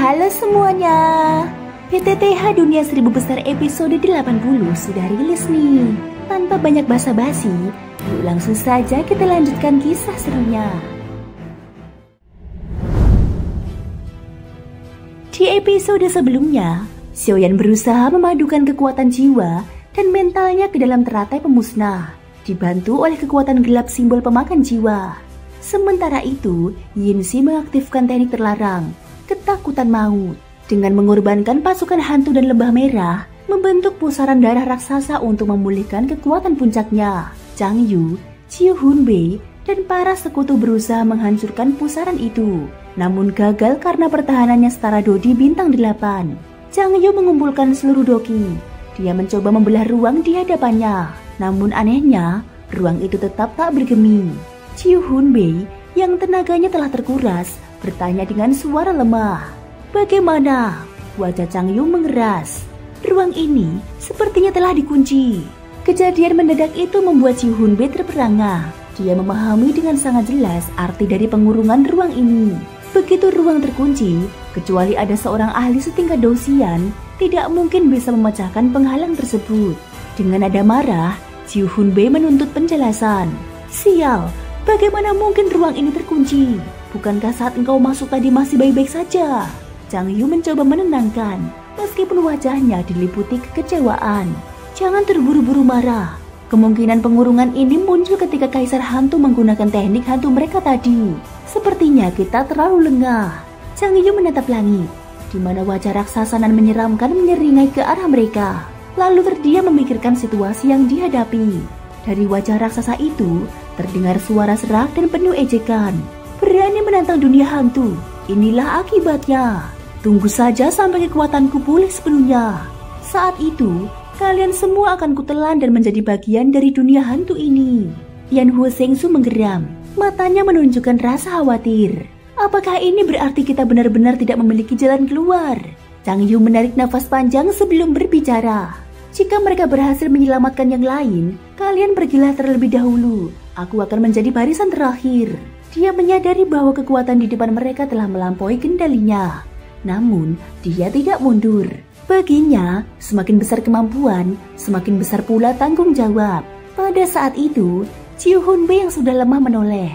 Halo semuanya, PTTH Dunia 1000 Besar episode 80 sudah rilis nih. Tanpa banyak basa-basi, yuk langsung saja kita lanjutkan kisah serunya. Di episode sebelumnya, Xiaoyan berusaha memadukan kekuatan jiwa dan mentalnya ke dalam teratai pemusnah, dibantu oleh kekuatan gelap simbol pemakan jiwa. Sementara itu, Yinxi mengaktifkan teknik terlarang, ketakutan maut, dengan mengorbankan pasukan hantu dan lembah merah, membentuk pusaran darah raksasa untuk memulihkan kekuatan puncaknya. Chang Yu, Qiu Hunbei, dan para sekutu berusaha menghancurkan pusaran itu, namun gagal karena pertahanannya setara Dodi bintang 8. Chang Yu mengumpulkan seluruh doki. Dia mencoba membelah ruang di hadapannya, namun anehnya, ruang itu tetap tak bergemi. Qiu Hunbei yang tenaganya telah terkuras bertanya dengan suara lemah. Bagaimana? Wajah Chang Yu mengeras. Ruang ini sepertinya telah dikunci. Kejadian mendadak itu membuat Qiu Hunbei terperangah. Dia memahami dengan sangat jelas arti dari pengurungan ruang ini. Begitu ruang terkunci, kecuali ada seorang ahli setingkat Dosian, tidak mungkin bisa memecahkan penghalang tersebut. Dengan nada marah, Qiu Hunbei menuntut penjelasan. Sial, bagaimana mungkin ruang ini terkunci? Bukankah saat engkau masuk tadi masih baik-baik saja? Chang Yu mencoba menenangkan, meskipun wajahnya diliputi kekecewaan. Jangan terburu-buru marah. Kemungkinan pengurungan ini muncul ketika Kaisar Hantu menggunakan teknik hantu mereka tadi. Sepertinya kita terlalu lengah. Chang Yu menatap langit, di mana wajah raksasa nan menyeramkan menyeringai ke arah mereka. Lalu terdiam memikirkan situasi yang dihadapi. Dari wajah raksasa itu, terdengar suara serak dan penuh ejekan. Berani menantang dunia hantu, inilah akibatnya. Tunggu saja sampai kekuatanku pulih sepenuhnya. Saat itu, kalian semua akan kutelan dan menjadi bagian dari dunia hantu ini. Yan Hu Shengsu menggeram, matanya menunjukkan rasa khawatir. Apakah ini berarti kita benar-benar tidak memiliki jalan keluar? Chang Yu menarik nafas panjang sebelum berbicara. Jika mereka berhasil menyelamatkan yang lain, kalian pergilah terlebih dahulu. Aku akan menjadi barisan terakhir. Dia menyadari bahwa kekuatan di depan mereka telah melampaui kendalinya. Namun, dia tidak mundur. Baginya, semakin besar kemampuan, semakin besar pula tanggung jawab. Pada saat itu, Qiu Hunbei yang sudah lemah menoleh.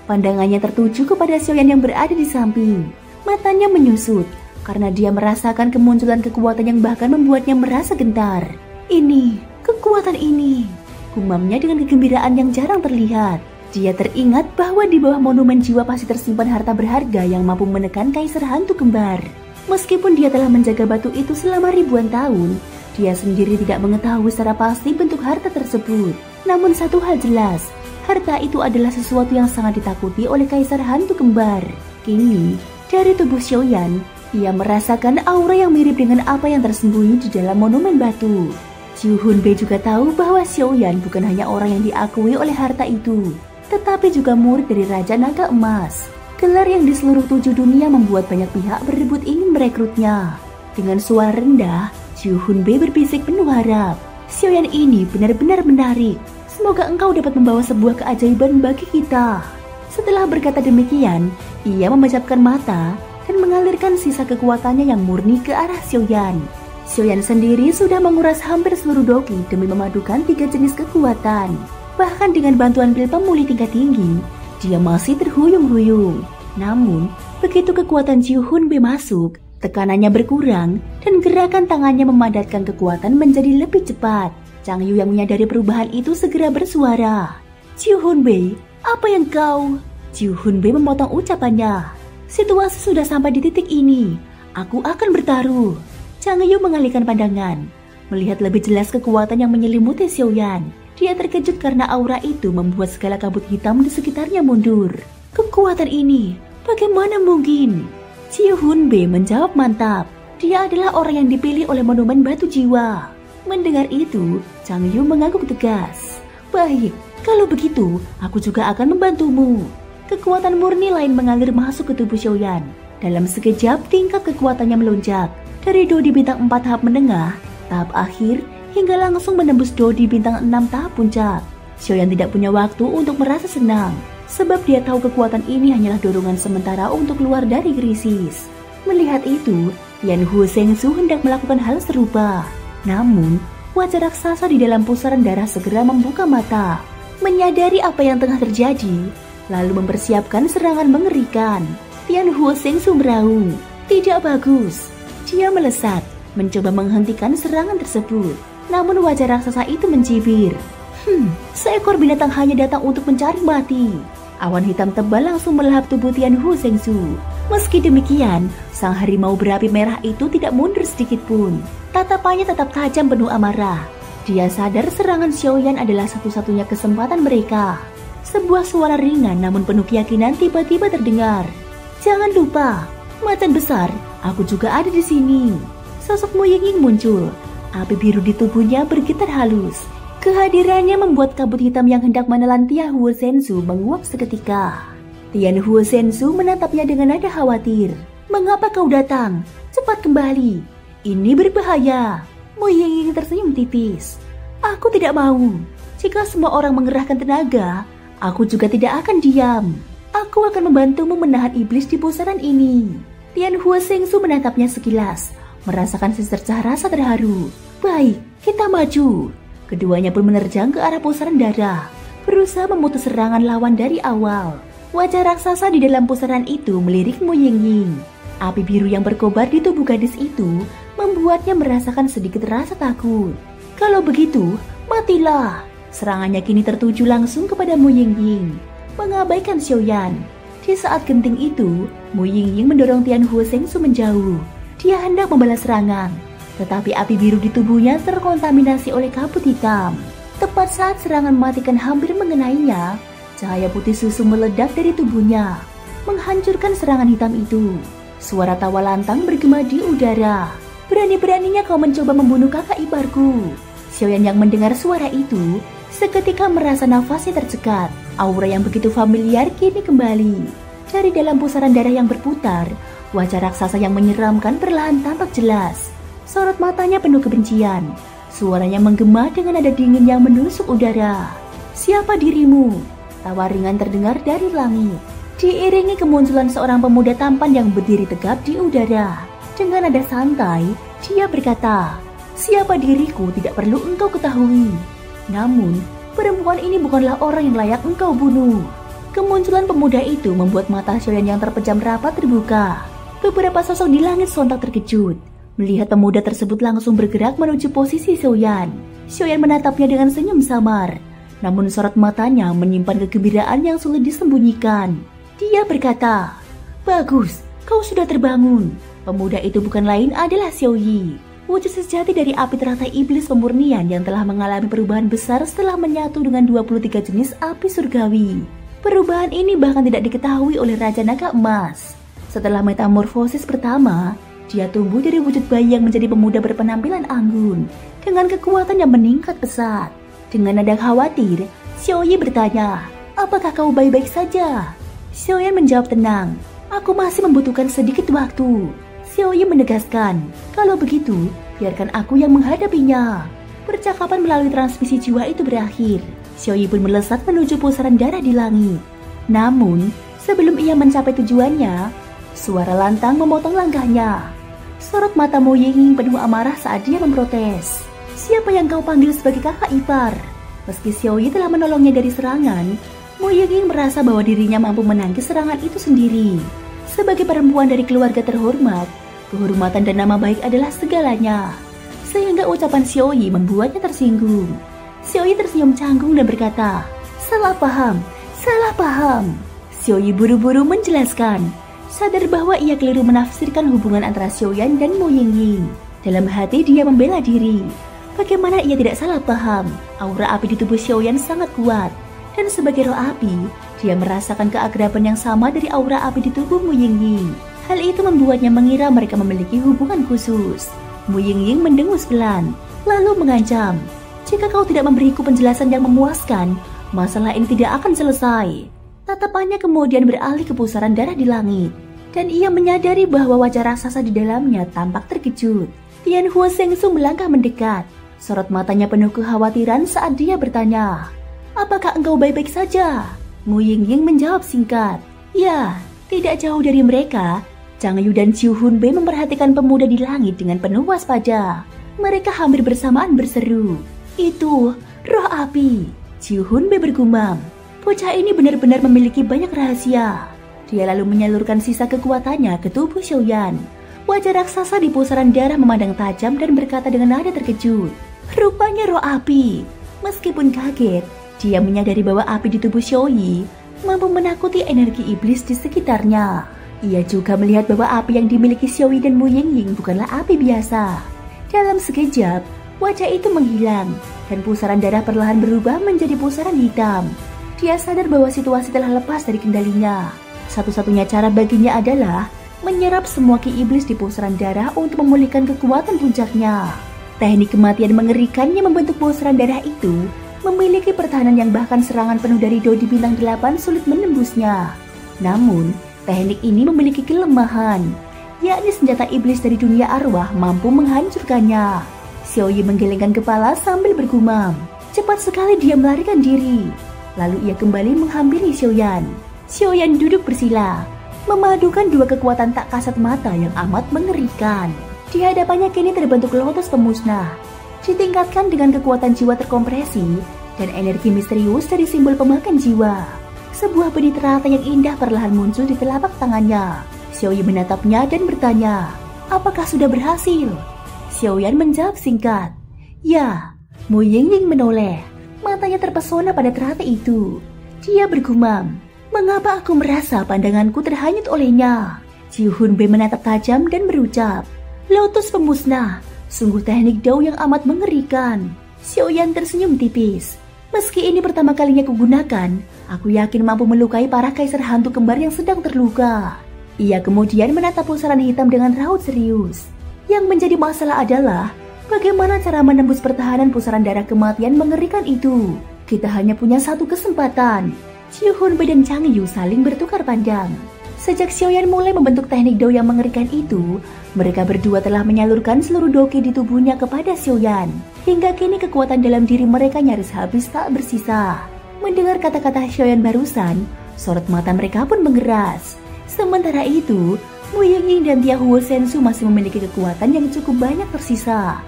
Pandangannya tertuju kepada Xiaoyan yang berada di samping. Matanya menyusut, karena dia merasakan kemunculan kekuatan yang bahkan membuatnya merasa gentar. Ini, kekuatan ini, gumamnya dengan kegembiraan yang jarang terlihat. Dia teringat bahwa di bawah monumen jiwa pasti tersimpan harta berharga yang mampu menekan Kaisar Hantu Kembar. Meskipun dia telah menjaga batu itu selama ribuan tahun, dia sendiri tidak mengetahui secara pasti bentuk harta tersebut. Namun satu hal jelas, harta itu adalah sesuatu yang sangat ditakuti oleh Kaisar Hantu Kembar. Kini, dari tubuh Xiaoyan, ia merasakan aura yang mirip dengan apa yang tersembunyi di dalam monumen batu. Qiu Hunbei juga tahu bahwa Xiaoyan bukan hanya orang yang diakui oleh harta itu, tetapi juga murid dari Raja Naga Emas. Gelar yang di seluruh 7 dunia membuat banyak pihak berebut ingin merekrutnya. Dengan suara rendah, Qiu Hunbei berbisik penuh harap. Xiaoyan ini benar-benar menarik. Semoga engkau dapat membawa sebuah keajaiban bagi kita. Setelah berkata demikian, ia memejamkan mata dan mengalirkan sisa kekuatannya yang murni ke arah Xiaoyan. Xiaoyan sendiri sudah menguras hampir seluruh doki demi memadukan 3 jenis kekuatan. Bahkan dengan bantuan pil pemulih tingkat tinggi, dia masih terhuyung-huyung. Namun, begitu kekuatan Qiu Hunbei masuk, tekanannya berkurang dan gerakan tangannya memadatkan kekuatan menjadi lebih cepat. Chang Yu yang menyadari perubahan itu segera bersuara. Qiu Hunbei, apa yang kau? Qiu Hunbei memotong ucapannya. Situasi sudah sampai di titik ini. Aku akan bertaruh. Chang Yu mengalihkan pandangan, melihat lebih jelas kekuatan yang menyelimuti Xiaoyan. Dia terkejut karena aura itu membuat segala kabut hitam di sekitarnya mundur. Kekuatan ini, bagaimana mungkin? Qiu Hunbei menjawab mantap. Dia adalah orang yang dipilih oleh monumen batu jiwa. Mendengar itu, Chang Yu mengangguk tegas. Baik, kalau begitu, aku juga akan membantumu. Kekuatan murni lain mengalir masuk ke tubuh Xiaoyan. Dalam sekejap, tingkat kekuatannya melonjak. Dari Dodi bintang 4 tahap menengah, tahap akhir, hingga langsung menembus Dodi bintang 6 tahap puncak. Xiaoyan tidak punya waktu untuk merasa senang, sebab dia tahu kekuatan ini hanyalah dorongan sementara untuk keluar dari krisis. Melihat itu, Tian Hu Shengsu hendak melakukan hal serupa. Namun, wajah raksasa di dalam pusaran darah segera membuka mata, menyadari apa yang tengah terjadi, lalu mempersiapkan serangan mengerikan. Tian Hu Shengsu meraung, "Tidak bagus." Dia melesat, mencoba menghentikan serangan tersebut. Namun wajah raksasa itu mencibir. Seekor binatang hanya datang untuk mencari mati." Awan hitam tebal langsung melahap tubuh Tian Hu Shengsu. Meski demikian, sang harimau berapi merah itu tidak mundur sedikit pun. Tatapannya tetap tajam penuh amarah. Dia sadar serangan Xiaoyan adalah satu-satunya kesempatan mereka. Sebuah suara ringan namun penuh keyakinan tiba-tiba terdengar. "Jangan lupa, macan besar, aku juga ada di sini." Sosok Mu Yingying muncul. Api biru di tubuhnya bergetar halus. Kehadirannya membuat kabut hitam yang hendak menelan Tian Hu Shengsu menguap seketika. Tian Hu Shengsu menatapnya dengan nada khawatir. "Mengapa kau datang? Cepat kembali. Ini berbahaya." Mu Yingying tersenyum tipis. "Aku tidak mau. Jika semua orang mengerahkan tenaga, aku juga tidak akan diam. Aku akan membantumu menahan iblis di pusaran ini." Tian Hu Shengsu menatapnya sekilas, merasakan secercah rasa terharu. "Baik, kita maju." Keduanya pun menerjang ke arah pusaran darah, berusaha memutus serangan lawan dari awal. Wajah raksasa di dalam pusaran itu melirik Mu Yingying. Api biru yang berkobar di tubuh gadis itu membuatnya merasakan sedikit rasa takut. "Kalau begitu, matilah." Serangannya kini tertuju langsung kepada Mu Yingying, mengabaikan Xiaoyan. Di saat genting itu, Mu Yingying mendorong Tian Hu Shengsu menjauh. Dia hendak membalas serangan, tetapi api biru di tubuhnya terkontaminasi oleh kabut hitam. Tepat saat serangan mematikan hampir mengenainya, cahaya putih susu meledak dari tubuhnya, menghancurkan serangan hitam itu. Suara tawa lantang bergema di udara. "Berani-beraninya kau mencoba membunuh kakak iparku." Xiaoyan yang mendengar suara itu, seketika merasa nafasnya tercekat. Aura yang begitu familiar kini kembali. Dari dalam pusaran darah yang berputar, wajah raksasa yang menyeramkan perlahan tampak jelas. Sorot matanya penuh kebencian. Suaranya menggema dengan nada dingin yang menusuk udara. "Siapa dirimu?" Tawa ringan terdengar dari langit, diiringi kemunculan seorang pemuda tampan yang berdiri tegap di udara. Dengan nada santai, dia berkata, "Siapa diriku tidak perlu engkau ketahui. Namun, perempuan ini bukanlah orang yang layak engkau bunuh." Kemunculan pemuda itu membuat mata Xiaoyan yang terpejam rapat terbuka. Beberapa sosok di langit sontak terkejut. Melihat pemuda tersebut langsung bergerak menuju posisi Xiaoyan. Xiaoyan menatapnya dengan senyum samar. Namun sorot matanya menyimpan kegembiraan yang sulit disembunyikan. Dia berkata, "Bagus, kau sudah terbangun." Pemuda itu bukan lain adalah Xiao Yi, wujud sejati dari api teratai iblis pemurnian yang telah mengalami perubahan besar setelah menyatu dengan 23 jenis api surgawi. Perubahan ini bahkan tidak diketahui oleh Raja Naga Emas. Setelah metamorfosis pertama, dia tumbuh dari wujud bayi yang menjadi pemuda berpenampilan anggun, dengan kekuatan yang meningkat pesat. Dengan nada khawatir, Xiao Yi bertanya, "Apakah kau baik-baik saja?" Xiaoyan menjawab tenang, "Aku masih membutuhkan sedikit waktu." Xiao Yi menegaskan, "Kalau begitu, biarkan aku yang menghadapinya." Percakapan melalui transmisi jiwa itu berakhir. Xiao Yi pun melesat menuju pusaran darah di langit. Namun, sebelum ia mencapai tujuannya, suara lantang memotong langkahnya. Sorot mata Mu Yingying penuh amarah saat dia memprotes. "Siapa yang kau panggil sebagai kakak ipar?" Meski Xiao Yi telah menolongnya dari serangan, Mu Yingying merasa bahwa dirinya mampu menangkis serangan itu sendiri. Sebagai perempuan dari keluarga terhormat, kehormatan dan nama baik adalah segalanya. Sehingga ucapan Xiao Yi membuatnya tersinggung. Xiao Yi tersenyum canggung dan berkata, "Salah paham, salah paham." Xiao Yi buru-buru menjelaskan, sadar bahwa ia keliru menafsirkan hubungan antara Xiaoyan dan Mu Yingying. Dalam hati dia membela diri. Bagaimana ia tidak salah paham? Aura api di tubuh Xiaoyan sangat kuat. Dan sebagai roh api, dia merasakan keakraban yang sama dari aura api di tubuh Mu Yingying. Hal itu membuatnya mengira mereka memiliki hubungan khusus. Mu Yingying mendengus pelan, lalu mengancam, "Jika kau tidak memberiku penjelasan yang memuaskan, masalah ini tidak akan selesai." Tatapannya kemudian beralih ke pusaran darah di langit. Dan ia menyadari bahwa wajah raksasa di dalamnya tampak terkejut. Tian Hu Shengsu melangkah mendekat. Sorot matanya penuh kekhawatiran saat dia bertanya, "Apakah engkau baik-baik saja?" Mu Yingying menjawab singkat, "Ya, tidak jauh dari mereka, Chang Yu dan Chiu Hunbei memperhatikan pemuda di langit dengan penuh waspada. Mereka hampir bersamaan berseru, "Itu roh api." Chiu Hunbei bergumam, "Bocah ini benar-benar memiliki banyak rahasia." Dia lalu menyalurkan sisa kekuatannya ke tubuh Xiaoyan. Wajah raksasa di pusaran darah memandang tajam dan berkata dengan nada terkejut, "Rupanya roh api." Meskipun kaget, dia menyadari bahwa api di tubuh Xiaoyi mampu menakuti energi iblis di sekitarnya. Ia juga melihat bahwa api yang dimiliki Xiaoyi dan Mu Yingying bukanlah api biasa. Dalam sekejap, wajah itu menghilang dan pusaran darah perlahan berubah menjadi pusaran hitam. Dia sadar bahwa situasi telah lepas dari kendalinya. Satu-satunya cara baginya adalah menyerap semua ki iblis di pusaran darah untuk memulihkan kekuatan puncaknya. Teknik kematian mengerikan yang membentuk pusaran darah itu memiliki pertahanan yang bahkan serangan penuh dari Dodi bintang 8 sulit menembusnya. Namun, teknik ini memiliki kelemahan, yakni senjata iblis dari dunia arwah mampu menghancurkannya. Xiaoyi menggelengkan kepala sambil bergumam. Cepat sekali dia melarikan diri. Lalu ia kembali menghampiri Xiaoyan. Xiaoyan duduk bersila, memadukan dua kekuatan tak kasat mata yang amat mengerikan. Di hadapannya kini terbentuk lotus pemusnah, ditingkatkan dengan kekuatan jiwa terkompresi dan energi misterius dari simbol pemakan jiwa. Sebuah benih teratai yang indah perlahan muncul di telapak tangannya. Xiaoyi menatapnya dan bertanya, "Apakah sudah berhasil?" Xiaoyan menjawab singkat, "Ya." Mu Yingying menoleh, matanya terpesona pada teratai itu. Dia bergumam, "Mengapa aku merasa pandanganku terhanyut olehnya?" Chiu Hunbei menatap tajam dan berucap, "Lotus pemusnah, sungguh teknik Dao yang amat mengerikan." Xiaoyan tersenyum tipis. "Meski ini pertama kalinya kugunakan, aku yakin mampu melukai para kaisar hantu kembar yang sedang terluka." Ia kemudian menatap pusaran hitam dengan raut serius. Yang menjadi masalah adalah bagaimana cara menembus pertahanan pusaran darah kematian mengerikan itu. Kita hanya punya satu kesempatan. Chiu Hunbei dan Chang Yu saling bertukar pandang. Sejak Xiaoyan mulai membentuk teknik Dao yang mengerikan itu, mereka berdua telah menyalurkan seluruh doki di tubuhnya kepada Xiaoyan. Hingga kini kekuatan dalam diri mereka nyaris habis tak bersisa. Mendengar kata-kata Xiaoyan barusan, sorot mata mereka pun mengeras. Sementara itu, Mu Yingying dan Tia Huo Sensu masih memiliki kekuatan yang cukup banyak tersisa.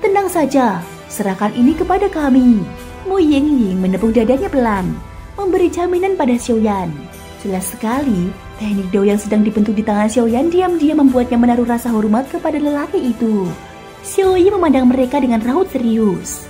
"Tenang saja, serahkan ini kepada kami." Mu Yingying menepuk dadanya pelan, memberi jaminan pada Xiaoyan. Jelas sekali, teknik Dao yang sedang dibentuk di tangan Xiaoyan diam-diam membuatnya menaruh rasa hormat kepada lelaki itu. Xiaoyi memandang mereka dengan raut serius.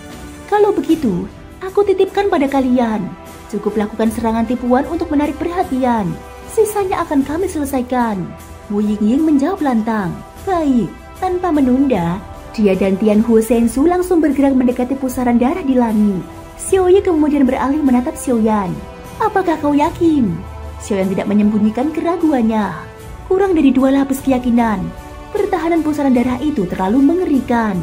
"Kalau begitu, aku titipkan pada kalian. Cukup lakukan serangan tipuan untuk menarik perhatian. Sisanya akan kami selesaikan." Mu Yingying menjawab lantang. "Baik." Tanpa menunda, dia dan Tian Huo Sensu langsung bergerak mendekati pusaran darah di langit. Xiaoyi kemudian beralih menatap Xiaoyan. "Apakah kau yakin?" Xiaoyan tidak menyembunyikan keraguannya. Kurang dari 2 lapis keyakinan. Pertahanan pusaran darah itu terlalu mengerikan.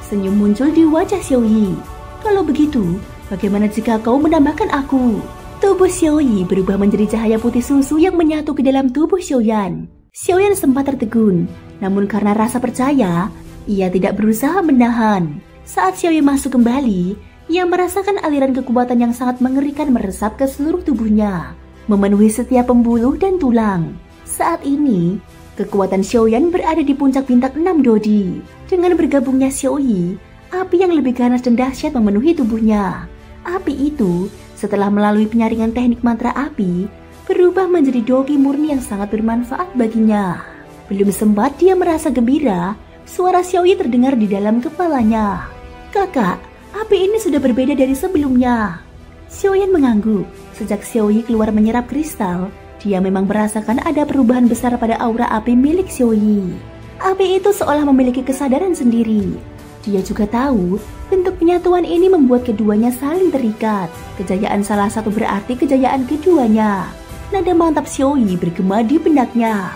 Senyum muncul di wajah Xiaoyi. "Kalau begitu, bagaimana jika kau menambahkan aku?" Tubuh Xiaoyi berubah menjadi cahaya putih susu yang menyatu ke dalam tubuh Xiaoyan. Xiaoyan sempat tertegun, namun karena rasa percaya, ia tidak berusaha menahan. Saat Xiaoyi masuk kembali, ia merasakan aliran kekuatan yang sangat mengerikan meresap ke seluruh tubuhnya, memenuhi setiap pembuluh dan tulang. Saat ini, kekuatan Xiaoyan berada di puncak bintang 6 Dodi. Dengan bergabungnya Xiaoyi, api yang lebih ganas dan dahsyat memenuhi tubuhnya. Api itu, setelah melalui penyaringan teknik mantra api, berubah menjadi doki murni yang sangat bermanfaat baginya. Belum sempat dia merasa gembira, suara Xiaoyi terdengar di dalam kepalanya. "Kakak, api ini sudah berbeda dari sebelumnya." Xiaoyan mengangguk. Sejak Xiaoyi keluar menyerap kristal, dia memang merasakan ada perubahan besar pada aura api milik Xiaoyi. Api itu seolah memiliki kesadaran sendiri. Dia juga tahu bentuk penyatuan ini membuat keduanya saling terikat. Kejayaan salah satu berarti kejayaan keduanya. Nada mantap Xiaoyi bergema di benaknya.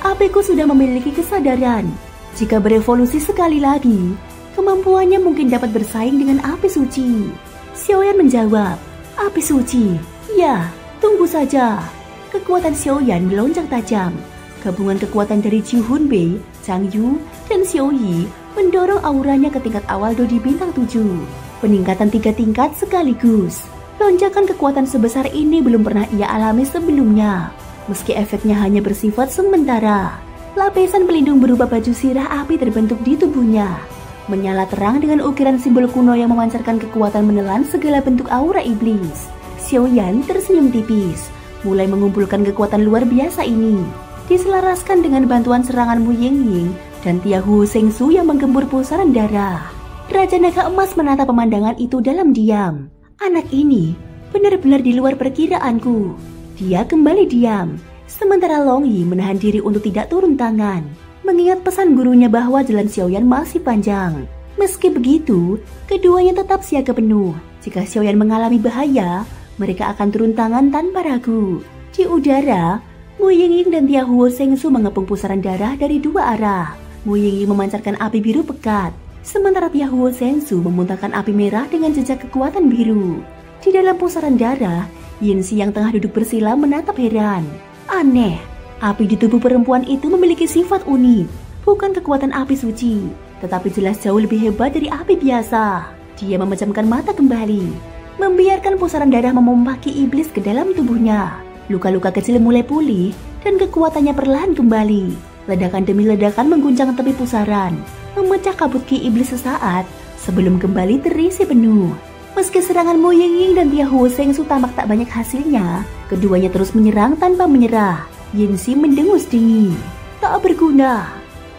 "Apiku sudah memiliki kesadaran. Jika berevolusi sekali lagi, kemampuannya mungkin dapat bersaing dengan api suci." Xiaoyan menjawab, "Api suci? Ya, tunggu saja." Kekuatan Xiaoyan melonjak tajam. Gabungan kekuatan dari Chiu Hunbei, Chang Yu, dan Xiaoyi mendorong auranya ke tingkat awal Dodi bintang 7. Peningkatan 3 tingkat sekaligus. Lonjakan kekuatan sebesar ini belum pernah ia alami sebelumnya. Meski efeknya hanya bersifat sementara, Lapisan pelindung berupa baju sirah api terbentuk di tubuhnya, menyala terang dengan ukiran simbol kuno yang memancarkan kekuatan menelan segala bentuk aura iblis. Xiaoyan tersenyum tipis, mulai mengumpulkan kekuatan luar biasa ini, diselaraskan dengan bantuan serangan Mu Yingying dan Tia Huo Shengsu yang menggempur pusaran darah. Raja Naga Emas menatap pemandangan itu dalam diam. Anak ini benar-benar di luar perkiraanku. Dia kembali diam, sementara Long Yi menahan diri untuk tidak turun tangan, mengingat pesan gurunya bahwa jalan Xiaoyan masih panjang. Meski begitu, keduanya tetap siaga penuh. Jika Xiaoyan mengalami bahaya, mereka akan turun tangan tanpa ragu. Di udara, Mu Yingying dan Tia Huo Shengsu mengepung pusaran darah dari dua arah. Mu Yingying memancarkan api biru pekat, sementara Tia Huo Shengsu memuntahkan api merah dengan jejak kekuatan biru. Di dalam pusaran darah, Yinsi yang tengah duduk bersila menatap heran. Aneh, api di tubuh perempuan itu memiliki sifat unik, bukan kekuatan api suci, tetapi jelas jauh lebih hebat dari api biasa. Dia memejamkan mata kembali, membiarkan pusaran darah memompaki iblis ke dalam tubuhnya. Luka-luka kecil mulai pulih dan kekuatannya perlahan kembali. Ledakan demi ledakan mengguncang tepi pusaran, memecah kabut ki iblis sesaat sebelum kembali terisi penuh. Meski serangan Mu Yingying dan Tia Huo Shengsu tampak tak banyak hasilnya, keduanya terus menyerang tanpa menyerah. Yinsi mendengus dingin. Tak berguna.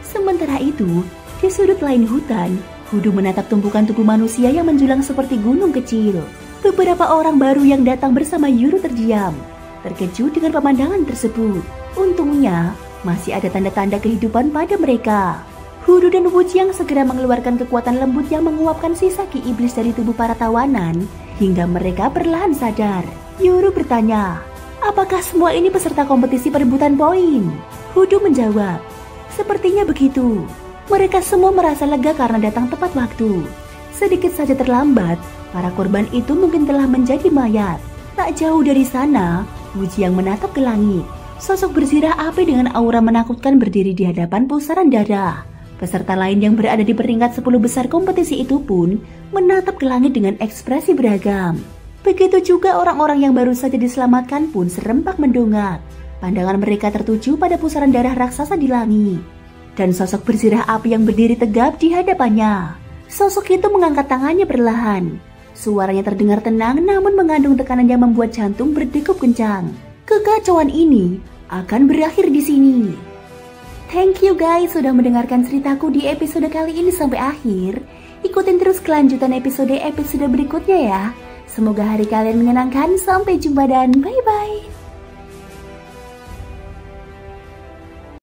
Sementara itu, di sudut lain hutan, Hudu menatap tumpukan tubuh manusia yang menjulang seperti gunung kecil. Beberapa orang baru yang datang bersama Yuru terdiam, terkejut dengan pemandangan tersebut. Untungnya, masih ada tanda-tanda kehidupan pada mereka. Hudu dan Wujiang segera mengeluarkan kekuatan lembut yang menguapkan sisa ki iblis dari tubuh para tawanan, hingga mereka perlahan sadar. Yuru bertanya, apakah semua ini peserta kompetisi perebutan poin? Hudu menjawab, sepertinya begitu. Mereka semua merasa lega karena datang tepat waktu. Sedikit saja terlambat, para korban itu mungkin telah menjadi mayat. Tak jauh dari sana, Wujiang menatap ke langit. Sosok berzirah api dengan aura menakutkan berdiri di hadapan pusaran darah. Peserta lain yang berada di peringkat 10 besar kompetisi itu pun menatap ke langit dengan ekspresi beragam. Begitu juga orang-orang yang baru saja diselamatkan pun serempak mendongak. Pandangan mereka tertuju pada pusaran darah raksasa di langit. Dan sosok berzirah api yang berdiri tegap di hadapannya. Sosok itu mengangkat tangannya perlahan. Suaranya terdengar tenang namun mengandung tekanan yang membuat jantung berdegup kencang. Kekacauan ini akan berakhir di sini. Thank you guys sudah mendengarkan ceritaku di episode kali ini sampai akhir. Ikutin terus kelanjutan episode berikutnya ya. Semoga hari kalian menyenangkan. Sampai jumpa dan bye-bye.